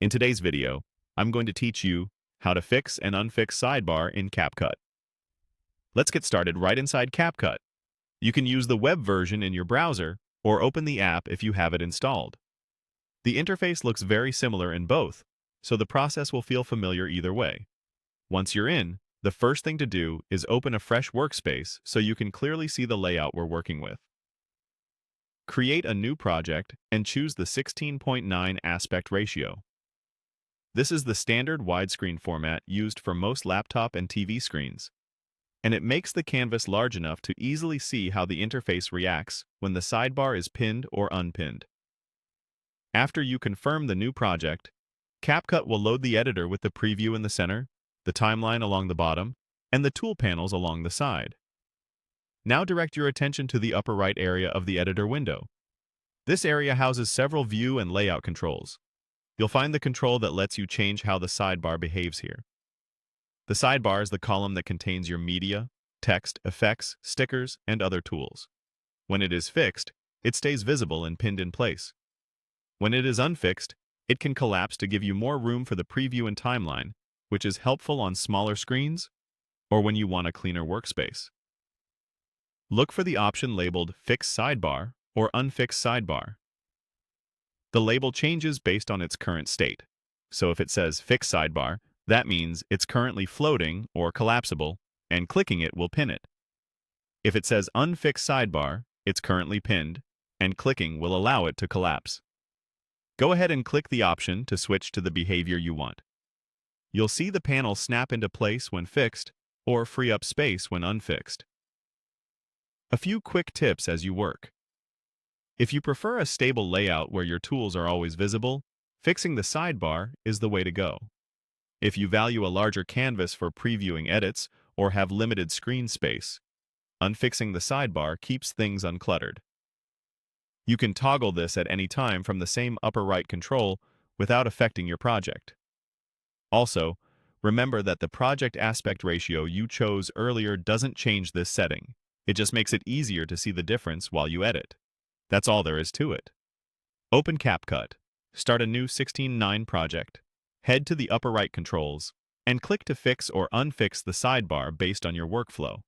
In today's video, I'm going to teach you how to fix and unfix sidebar in CapCut. Let's get started right inside CapCut. You can use the web version in your browser or open the app if you have it installed. The interface looks very similar in both, so the process will feel familiar either way. Once you're in, the first thing to do is open a fresh workspace so you can clearly see the layout we're working with. Create a new project and choose the 16:9 aspect ratio. This is the standard widescreen format used for most laptop and TV screens, and it makes the canvas large enough to easily see how the interface reacts when the sidebar is pinned or unpinned. After you confirm the new project, CapCut will load the editor with the preview in the center, the timeline along the bottom, and the tool panels along the side. Now direct your attention to the upper right area of the editor window. This area houses several view and layout controls. You'll find the control that lets you change how the sidebar behaves here. The sidebar is the column that contains your media, text, effects, stickers, and other tools. When it is fixed, it stays visible and pinned in place. When it is unfixed, it can collapse to give you more room for the preview and timeline, which is helpful on smaller screens or when you want a cleaner workspace. Look for the option labeled Fix Sidebar or Unfix Sidebar. The label changes based on its current state. So if it says Fix Sidebar, that means it's currently floating or collapsible, and clicking it will pin it. If it says Unfix Sidebar, it's currently pinned, and clicking will allow it to collapse. Go ahead and click the option to switch to the behavior you want. You'll see the panel snap into place when fixed, or free up space when unfixed. A few quick tips as you work. If you prefer a stable layout where your tools are always visible, fixing the sidebar is the way to go. If you value a larger canvas for previewing edits or have limited screen space, unfixing the sidebar keeps things uncluttered. You can toggle this at any time from the same upper right control without affecting your project. Also, remember that the project aspect ratio you chose earlier doesn't change this setting. It just makes it easier to see the difference while you edit. That's all there is to it. Open CapCut, start a new 16:9 project, head to the upper right controls, and click to fix or unfix the sidebar based on your workflow.